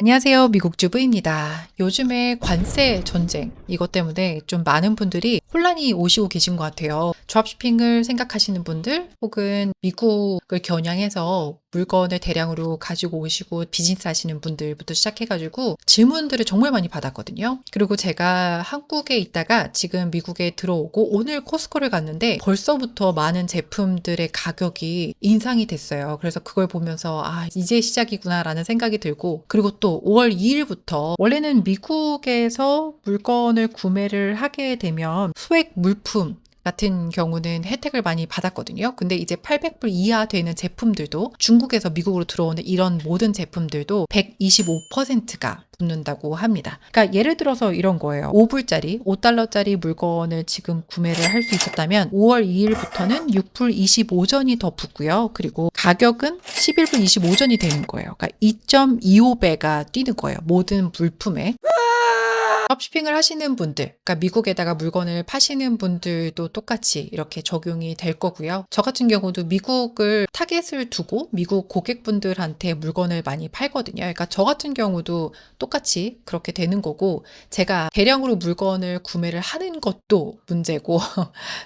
안녕하세요. 미국 주부입니다. 요즘에 관세 전쟁 이것 때문에 좀 많은 분들이 혼란이 오시고 계신 것 같아요. 드롭시핑을 생각하시는 분들 혹은 미국을 겨냥해서 물건을 대량으로 가지고 오시고 비즈니스 하시는 분들부터 시작해가지고 질문들을 정말 많이 받았거든요. 그리고 제가 한국에 있다가 지금 미국에 들어오고 오늘 코스코를 갔는데 벌써부터 많은 제품들의 가격이 인상이 됐어요. 그래서 그걸 보면서 이제 시작이구나라는 생각이 들고, 그리고 또 5월 2일부터 원래는 미국에서 물건을 구매를 하게 되면 소액 물품 같은 경우는 혜택을 많이 받았거든요. 근데 이제 800불 이하 되는 제품들도, 중국에서 미국으로 들어오는 이런 모든 제품들도 125%가 붙는다고 합니다. 그러니까 예를 들어서 이런 거예요. 5불짜리, 5달러짜리 물건을 지금 구매를 할 수 있었다면 5월 2일부터는 6불 25전이 더 붙고요. 그리고 가격은 11불 25전이 되는 거예요. 그러니까 2.25배가 뛰는 거예요. 모든 물품에. 드롭시핑을 하시는 분들, 그러니까 미국에다가 물건을 파시는 분들도 똑같이 이렇게 적용이 될 거고요. 저 같은 경우도 미국을 타겟을 두고 미국 고객분들한테 물건을 많이 팔거든요. 그러니까 저 같은 경우도 똑같이 그렇게 되는 거고, 제가 대량으로 물건을 구매를 하는 것도 문제고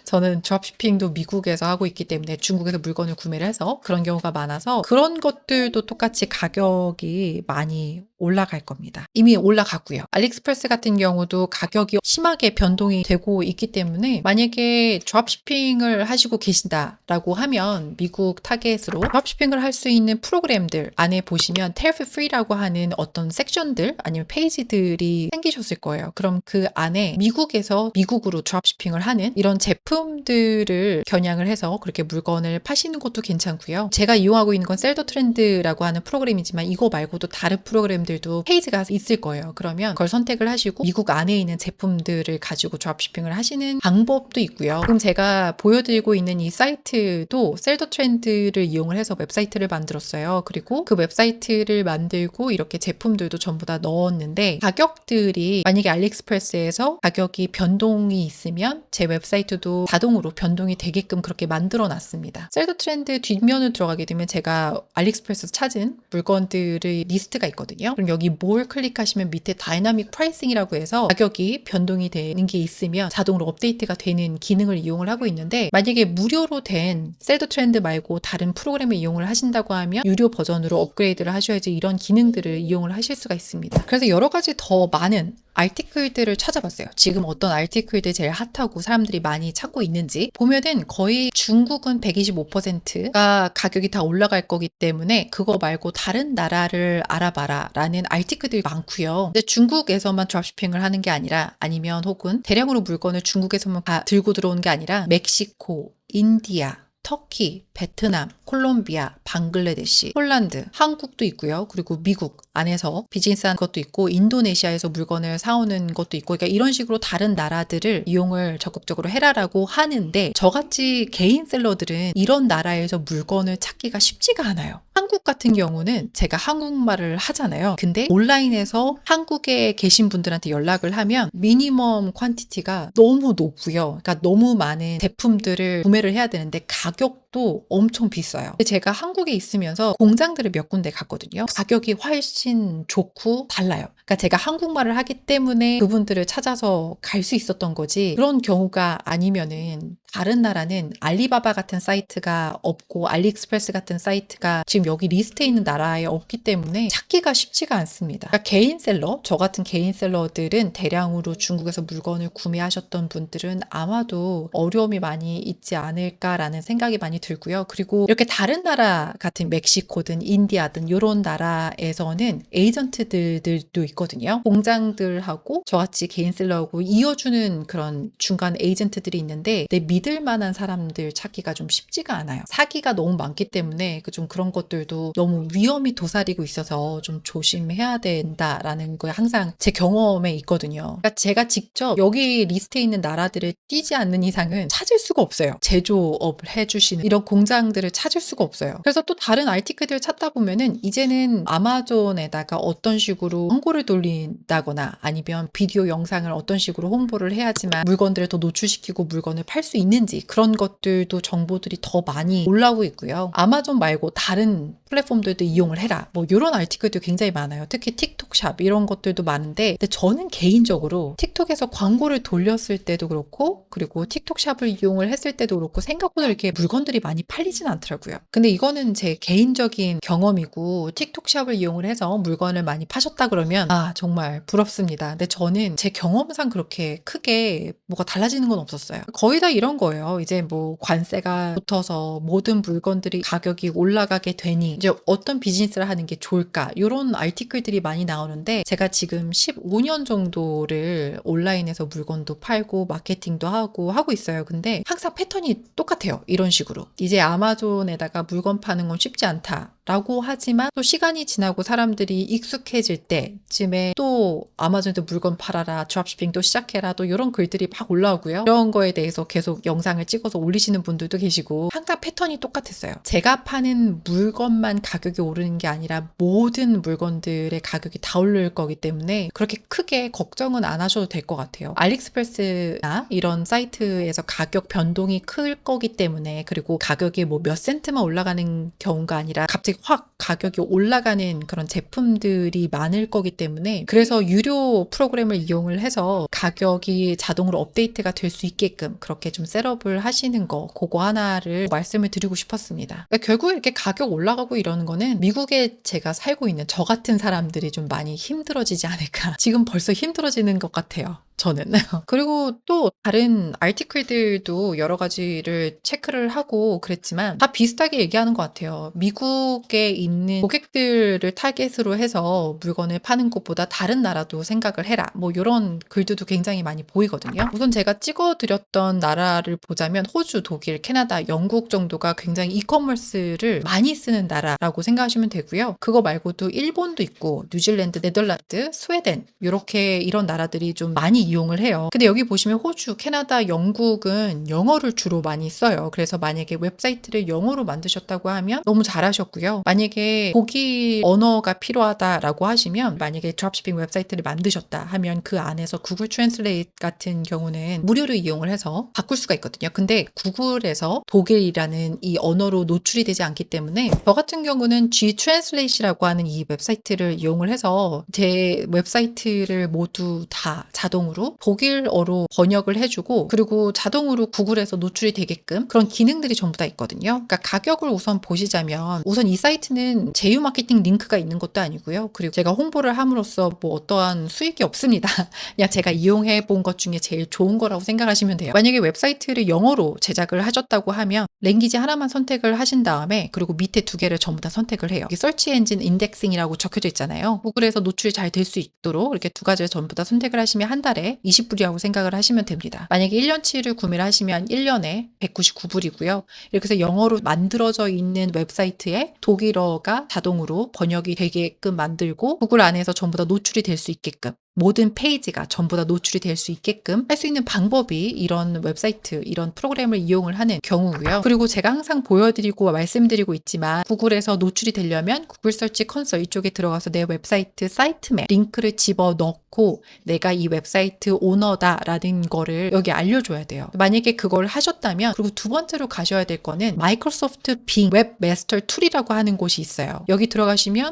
저는 드롭시핑도 미국에서 하고 있기 때문에 중국에서 물건을 구매를 해서 그런 경우가 많아서 그런 것들도 똑같이 가격이 많이 올라갈 겁니다. 이미 올라갔고요. 알리익스프레스 같은 경우도 가격이 심하게 변동이 되고 있기 때문에, 만약에 드롭시핑을 하시고 계신다라고 하면 미국 타겟으로 드롭시핑을 할 수 있는 프로그램들 안에 보시면 테리프 프리라고 하는 어떤 섹션들 아니면 페이지들이 생기셨을 거예요. 그럼 그 안에 미국에서 미국으로 드롭시핑을 하는 이런 제품들을 겨냥을 해서 그렇게 물건을 파시는 것도 괜찮고요. 제가 이용하고 있는 건 셀더 트렌드라고 하는 프로그램이지만 이거 말고도 다른 프로그램들도 페이지가 있을 거예요. 그러면 그걸 선택을 하시고 미국 안에 있는 제품들을 가지고 드롭시핑을 하시는 방법도 있고요. 지금 제가 보여드리고 있는 이 사이트도 셀더 트렌드를 이용을 해서 웹사이트를 만들었어요. 그리고 그 웹사이트를 만들고 이렇게 제품들도 전부 다 넣었는데, 가격들이 만약에 알리익스프레스에서 가격이 변동이 있으면 제 웹사이트도 자동으로 변동이 되게끔 그렇게 만들어 놨습니다. 셀더 트렌드 뒷면을 들어가게 되면 제가 알리익스프레스에서 찾은 물건들의 리스트가 있거든요. 그럼 여기 뭘 클릭하시면 밑에 다이나믹 프라이싱이라고 해서 가격이 변동이 되는 게 있으면 자동으로 업데이트가 되는 기능을 이용을 하고 있는데, 만약에 무료로 된 셀더 트렌드 말고 다른 프로그램을 이용을 하신다고 하면 유료 버전으로 업그레이드를 하셔야지 이런 기능들을 이용을 하실 수가 있습니다. 그래서 여러 가지 더 많은 아티클들을 찾아봤어요. 지금 어떤 아티클들이 제일 핫하고 사람들이 많이 찾고 있는지 보면은, 거의 중국은 125%가 가격이 다 올라갈 거기 때문에 그거 말고 다른 나라를 알아봐라 라는 아티클들이 많고요. 근데 중국에서만 드롭시핑을 하는 게 아니라, 아니면 혹은 대량으로 물건을 중국에서만 들고 들어오는 게 아니라 멕시코, 인디아, 터키, 베트남, 콜롬비아, 방글라데시, 폴란드, 한국도 있고요. 그리고 미국 안에서 비즈니스하는 것도 있고, 인도네시아에서 물건을 사오는 것도 있고, 그러니까 이런 식으로 다른 나라들을 이용을 적극적으로 해라라고 하는데, 저같이 개인 셀러들은 이런 나라에서 물건을 찾기가 쉽지가 않아요. 한국 같은 경우는 제가 한국말을 하잖아요. 근데 온라인에서 한국에 계신 분들한테 연락을 하면 미니멈 퀀티티가 너무 높고요. 그러니까 너무 많은 제품들을 구매를 해야 되는데 가격도 엄청 비싸요. 근데 제가 한국에 있으면서 공장들을 몇 군데 갔거든요. 가격이 훨씬 좋고 달라요. 그러니까 제가 한국말을 하기 때문에 그분들을 찾아서 갈 수 있었던 거지, 그런 경우가 아니면은 다른 나라는 알리바바 같은 사이트가 없고 알리익스프레스 같은 사이트가 지금 여기 리스트에 있는 나라에 없기 때문에 찾기가 쉽지가 않습니다. 그러니까 개인 셀러, 저 같은 개인 셀러들은 대량으로 중국에서 물건을 구매하셨던 분들은 아마도 어려움이 많이 있지 않을까라는 생각이 많이 들고요. 그리고 이렇게 다른 나라 같은 멕시코든 인디아든 이런 나라에서는 에이전트들도 있거든요. 공장들하고 저같이 개인 셀러하고 이어주는 그런 중간 에이전트들이 있는데, 내 믿을 만한 사람들 찾기가 좀 쉽지가 않아요. 사기가 너무 많기 때문에 좀 그런 것들도 너무 위험이 도사리고 있어서 좀 조심해야 된다라는 거에 항상 제 경험에 있거든요. 그러니까 제가 직접 여기 리스트에 있는 나라들을 띄지 않는 이상은 찾을 수가 없어요. 제조업을 해주시는 이런 공장들을 찾을 수가 없어요. 그래서 또 다른 아티클들 찾다 보면은 이제는 아마존에다가 어떤 식으로 홍보를 돌린다거나 아니면 비디오 영상을 어떤 식으로 홍보를 해야지만 물건들을 더 노출시키고 물건을 팔 수 있는지 그런 것들도 정보들이 더 많이 올라오고 있고요. 아마존 말고 다른 플랫폼들도 이용을 해라. 뭐 이런 아티클도 굉장히 많아요. 특히 틱톡샵 이런 것들도 많은데 근데 저는 개인적으로 틱톡에서 광고를 돌렸을 때도 그렇고 그리고 틱톡샵을 이용을 했을 때도 그렇고 생각보다 이렇게 물건들이 많이 팔리진 않더라고요. 근데 이거는 제 개인적인 경험이고 틱톡샵을 이용을 해서 물건을 많이 파셨다 그러면 정말 부럽습니다. 근데 저는 제 경험상 그렇게 크게 뭐가 달라지는 건 없었어요. 거의 다 이런 거예요. 이제 뭐 관세가 붙어서 모든 물건들이 가격이 올라가게 되니 이제 어떤 비즈니스를 하는 게 좋을까 이런 아티클들이 많이 나오는데 제가 지금 15년 정도를 온라인에서 물건도 팔고 마케팅도 하고 있어요. 근데 항상 패턴이 똑같아요. 이런 식으로 이제 아마존에다가 물건 파는 건 쉽지 않다 라고 하지만 또 시간이 지나고 사람들이 익숙해질 때쯤에 또 아마존에도 물건 팔아라, 드롭시핑 또 시작해라 또 이런 글들이 막 올라오고요. 이런 거에 대해서 계속 영상을 찍어서 올리시는 분들도 계시고 항상 패턴이 똑같았어요. 제가 파는 물건만 가격이 오르는 게 아니라 모든 물건들의 가격이 다 오를 거기 때문에 그렇게 크게 걱정은 안 하셔도 될 것 같아요. 알리익스프레스나 이런 사이트에서 가격 변동이 클 거기 때문에 그리고 가격이 뭐 몇 센트만 올라가는 경우가 아니라 갑자기 확 가격이 올라가는 그런 제품들이 많을 거기 때문에 그래서 유료 프로그램을 이용을 해서 가격이 자동으로 업데이트가 될 수 있게끔 그렇게 좀 셋업을 하시는 거 그거 하나를 말씀을 드리고 싶었습니다. 그러니까 결국 이렇게 가격 올라가고 이러는 거는 미국에 제가 살고 있는 저 같은 사람들이 좀 많이 힘들어지지 않을까. 지금 벌써 힘들어지는 것 같아요. 저는. 그리고 또 다른 아티클들도 여러 가지를 체크를 하고 그랬지만 다 비슷하게 얘기하는 것 같아요. 미국에 있는 고객들을 타겟으로 해서 물건을 파는 것보다 다른 나라도 생각을 해라. 뭐 이런 글들도 굉장히 많이 보이거든요. 우선 제가 찍어드렸던 나라를 보자면 호주, 독일, 캐나다, 영국 정도가 굉장히 이커머스를 많이 쓰는 나라라고 생각하시면 되고요. 그거 말고도 일본도 있고 뉴질랜드, 네덜란드, 스웨덴 이렇게 이런 나라들이 좀 많이 이용을 해요. 근데 여기 보시면 호주, 캐나다, 영국은 영어를 주로 많이 써요. 그래서 만약에 웹사이트를 영어로 만드셨다고 하면 너무 잘하셨고요. 만약에 독일 언어가 필요하다라고 하시면 만약에 드롭시핑 웹사이트를 만드셨다 하면 그 안에서 구글 트랜슬레이트 같은 경우는 무료로 이용을 해서 바꿀 수가 있거든요. 근데 구글에서 독일이라는 이 언어로 노출이 되지 않기 때문에 저 같은 경우는 G 트랜슬레이트라고 하는 이 웹사이트를 이용을 해서 제 웹사이트를 모두 다 자동으로 독일어로 번역을 해주고 그리고 자동으로 구글에서 노출이 되게끔 그런 기능들이 전부 다 있거든요. 그러니까 가격을 우선 보시자면 우선 이 사이트는 제휴 마케팅 링크가 있는 것도 아니고요. 그리고 제가 홍보를 함으로써 뭐 어떠한 수익이 없습니다. 그냥 제가 이용해 본 것 중에 제일 좋은 거라고 생각하시면 돼요. 만약에 웹사이트를 영어로 제작을 하셨다고 하면 랭귀지 하나만 선택을 하신 다음에 그리고 밑에 두 개를 전부 다 선택을 해요. 여기 서치 엔진 인덱싱이라고 적혀져 있잖아요. 구글에서 노출이 잘 될 수 있도록 이렇게 두 가지를 전부 다 선택을 하시면 한 달에 20불이라고 생각을 하시면 됩니다. 만약에 1년치를 구매를 하시면 1년에 199불이고요. 이렇게 해서 영어로 만들어져 있는 웹사이트에 독일어가 자동으로 번역이 되게끔 만들고 구글 안에서 전부 다 노출이 될 수 있게끔 모든 페이지가 전부 다 노출이 될 수 있게끔 할 수 있는 방법이 이런 웹사이트, 이런 프로그램을 이용을 하는 경우고요. 그리고 제가 항상 보여드리고 말씀드리고 있지만 구글에서 노출이 되려면 구글 서치 컨솔 이쪽에 들어가서 내 웹사이트 사이트맵 링크를 집어넣고 내가 이 웹사이트 오너다라는 거를 여기 알려줘야 돼요. 만약에 그걸 하셨다면 그리고 두 번째로 가셔야 될 거는 마이크로소프트 빙 웹마스터 툴이라고 하는 곳이 있어요. 여기 들어가시면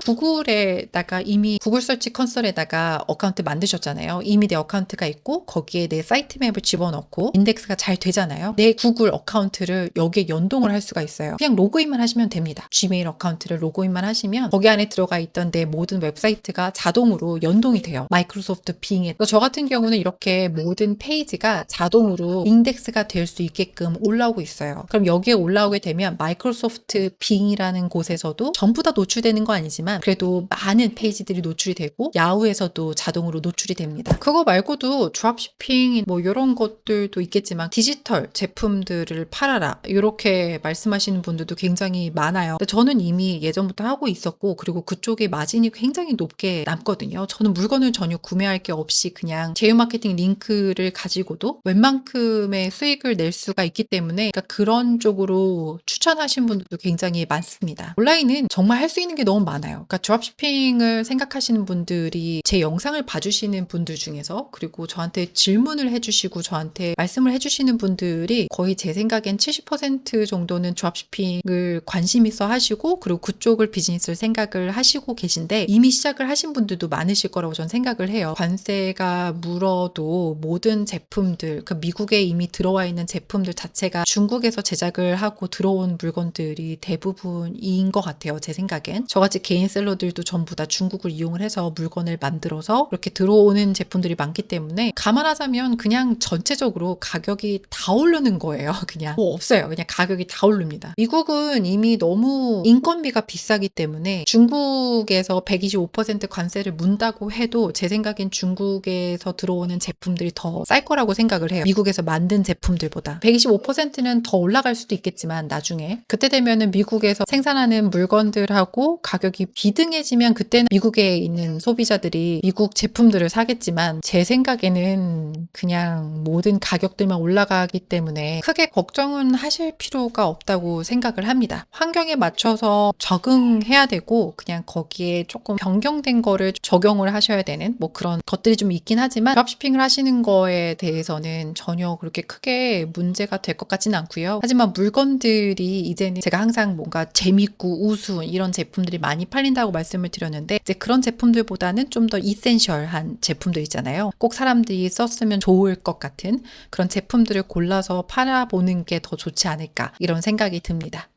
구글에다가 이미 구글 서치 컨솔에다가 어카운트 만드셨잖아요. 이미 내 어카운트가 있고 거기에 내 사이트 맵을 집어넣고 인덱스가 잘 되잖아요. 내 구글 어카운트를 여기에 연동을 할 수가 있어요. 그냥 로그인만 하시면 됩니다. 지메일 어카운트를 로그인만 하시면 거기 안에 들어가 있던 내 모든 웹사이트가 자동으로 연동이 돼요. 마이크로소프트 빙에. 저 같은 경우는 이렇게 모든 페이지가 자동으로 인덱스가 될 수 있게끔 올라오고 있어요. 그럼 여기에 올라오게 되면 마이크로소프트 빙이라는 곳에서도 전부 다 노출되는 거 아니지만 그래도 많은 페이지들이 노출이 되고 야후에서도 자동으로 노출이 됩니다. 그거 말고도 드롭시핑 뭐 이런 것들도 있겠지만 디지털 제품들을 팔아라 이렇게 말씀하시는 분들도 굉장히 많아요. 근데 저는 이미 예전부터 하고 있었고 그리고 그쪽에 마진이 굉장히 높게 남거든요. 저는 물건을 전혀 구매할 게 없이 그냥 제휴 마케팅 링크를 가지고도 웬만큼의 수익을 낼 수가 있기 때문에 그러니까 그런 쪽으로 추천하신 분들도 굉장히 많습니다. 온라인은 정말 할 수 있는 게 너무 많아요. 그러니까 드롭시핑을 생각하시는 분들이 제 영상을 봐주시는 분들 중에서 그리고 저한테 질문을 해주시고 저한테 말씀을 해주시는 분들이 거의 제 생각엔 70% 정도는 드롭시핑을 관심 있어 하시고 그리고 그쪽을 비즈니스를 생각을 하시고 계신데 이미 시작을 하신 분들도 많으실 거라고 저는 생각을 해요. 관세가 물어도 모든 제품들, 그 미국에 이미 들어와 있는 제품들 자체가 중국에서 제작을 하고 들어온 물건들이 대부분인 것 같아요. 제 생각엔. 저같이 개인 셀러들도 전부 다 중국을 이용을 해서 물건을 만들어서 이렇게 들어오는 제품들이 많기 때문에 감안하자면 그냥 전체적으로 가격이 다 오르는 거예요. 그냥 뭐 없어요. 그냥 가격이 다 오릅니다. 미국은 이미 너무 인건비가 비싸기 때문에 중국에서 125% 관세를 문다고 해도 제 생각엔 중국에서 들어오는 제품들이 더 쌀 거라고 생각을 해요. 미국에서 만든 제품들보다. 125%는 더 올라갈 수도 있겠지만 나중에 그때 되면은 미국에서 생산하는 물건들하고 가격이 비등해지면 그때는 미국에 있는 소비자들이 미국 제품들을 사겠지만 제 생각에는 그냥 모든 가격들만 올라가기 때문에 크게 걱정은 하실 필요가 없다고 생각을 합니다. 환경에 맞춰서 적응해야 되고 그냥 거기에 조금 변경된 거를 적용을 하셔야 되는 뭐 그런 것들이 좀 있긴 하지만 드롭시핑을 하시는 거에 대해서는 전혀 그렇게 크게 문제가 될 것 같지는 않고요. 하지만 물건들이 이제는 제가 항상 뭔가 재밌고 우수 이런 제품들이 많이 팔린다고 말씀을 드렸는데 이제 그런 제품들보다는 좀 더 이센셜한 제품들 있잖아요. 꼭 사람들이 썼으면 좋을 것 같은 그런 제품들을 골라서 팔아보는 게 더 좋지 않을까 이런 생각이 듭니다.